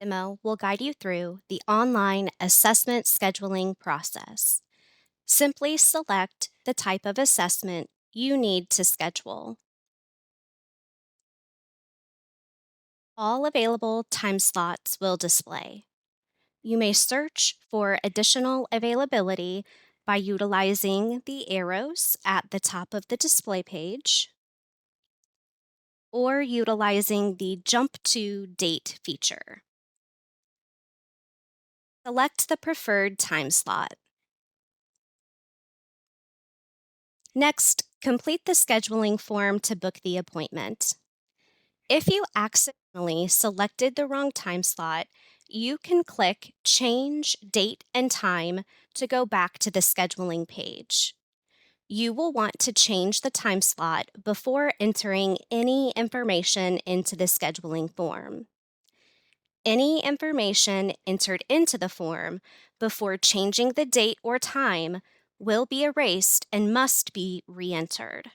Demo will guide you through the online assessment scheduling process. Simply select the type of assessment you need to schedule. All available time slots will display. You may search for additional availability by utilizing the arrows at the top of the display page or utilizing the Jump to Date feature. Select the preferred time slot. Next, complete the scheduling form to book the appointment. If you accidentally selected the wrong time slot, you can click Change Date and Time to go back to the scheduling page. You will want to change the time slot before entering any information into the scheduling form. Any information entered into the form before changing the date or time will be erased and must be re-entered.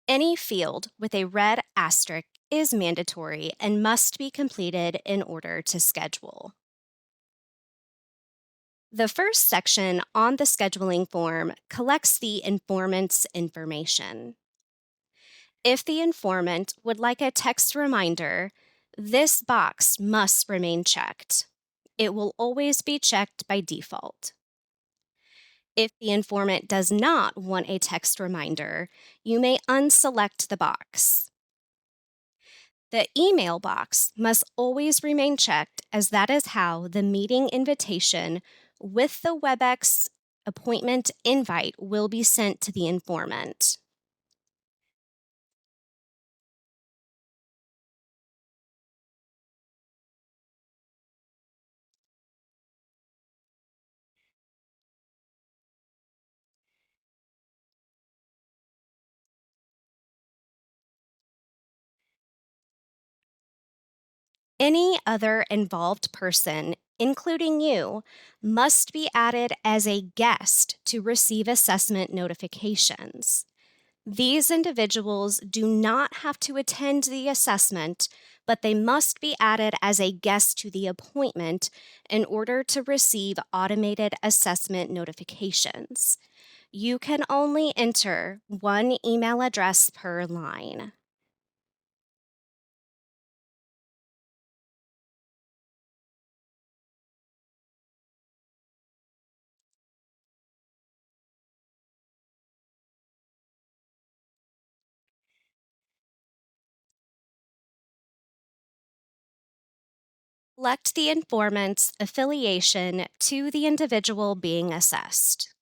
Any field with a red asterisk is mandatory and must be completed in order to schedule. The first section on the scheduling form collects the informant's information. If the informant would like a text reminder, this box must remain checked. It will always be checked by default. If the informant does not want a text reminder, you may unselect the box. The email box must always remain checked, as that is how the meeting invitation with the WebEx appointment invite will be sent to the informant. Any other involved person, including you, must be added as a guest to receive assessment notifications. These individuals do not have to attend the assessment, but they must be added as a guest to the appointment in order to receive automated assessment notifications. You can only enter one email address per line. Select the informant's affiliation to the individual being assessed.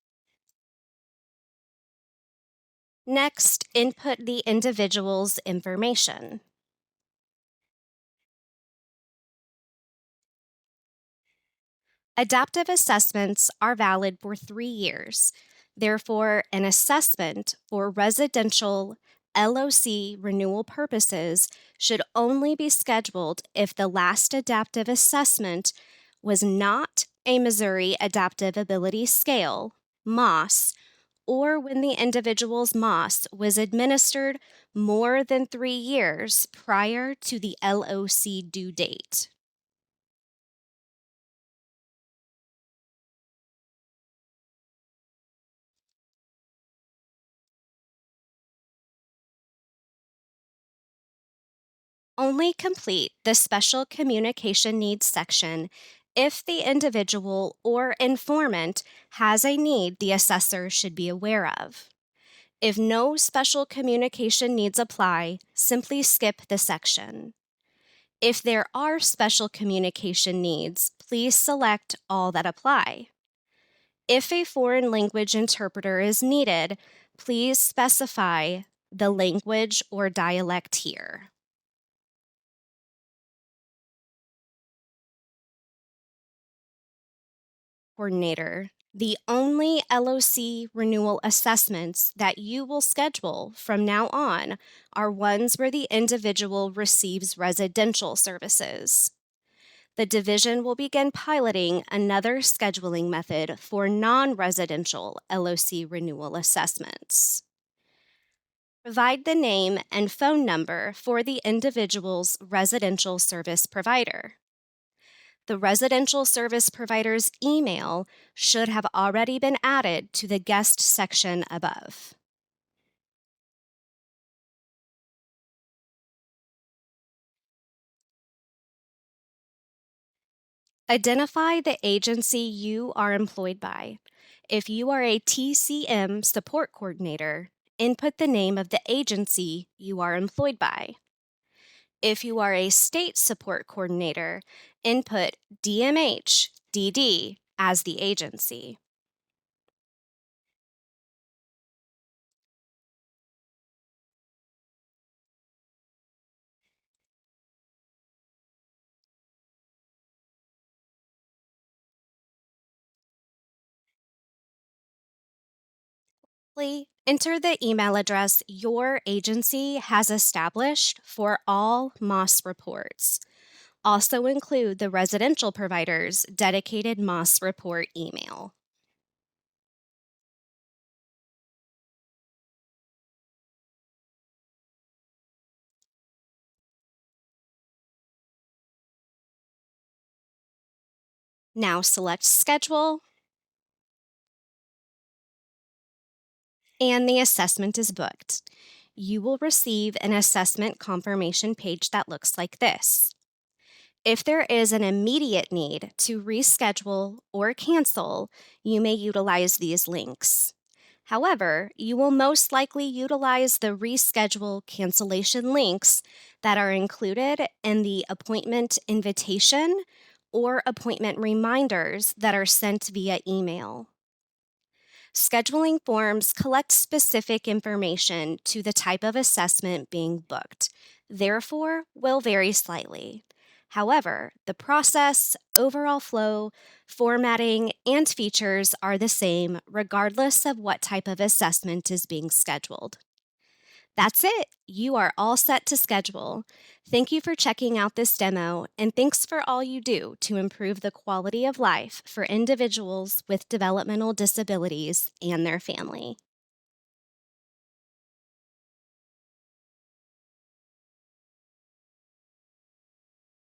Next, input the individual's information. Adaptive assessments are valid for 3 years. Therefore, an assessment for residential LOC renewal purposes should only be scheduled if the last adaptive assessment was not a Missouri Adaptive Ability Scale, MOS, or when the individual's MOS was administered more than 3 years prior to the LOC due date. Only complete the special communication needs section if the individual or informant has a need the assessor should be aware of. If no special communication needs apply, simply skip the section. If there are special communication needs, please select all that apply. If a foreign language interpreter is needed, please specify the language or dialect here. Coordinator. The only LOC renewal assessments that you will schedule from now on are ones where the individual receives residential services. The division will begin piloting another scheduling method for non-residential LOC renewal assessments. Provide the name and phone number for the individual's residential service provider. The residential service provider's email should have already been added to the guest section above. Identify the agency you are employed by. If you are a TCM support coordinator, input the name of the agency you are employed by. If you are a state support coordinator, input DMH DD as the agency. Enter the email address your agency has established for all MOS reports. Also include the residential provider's dedicated MOS report email. Now select Schedule, and the assessment is booked. You will receive an assessment confirmation page that looks like this. If there is an immediate need to reschedule or cancel, you may utilize these links. However, you will most likely utilize the reschedule cancellation links that are included in the appointment invitation or appointment reminders that are sent via email. Scheduling forms collect specific information to the type of assessment being booked, therefore, will vary slightly. However, the process, overall flow, formatting, and features are the same regardless of what type of assessment is being scheduled. That's it. You are all set to schedule. Thank you for checking out this demo, and thanks for all you do to improve the quality of life for individuals with developmental disabilities and their family.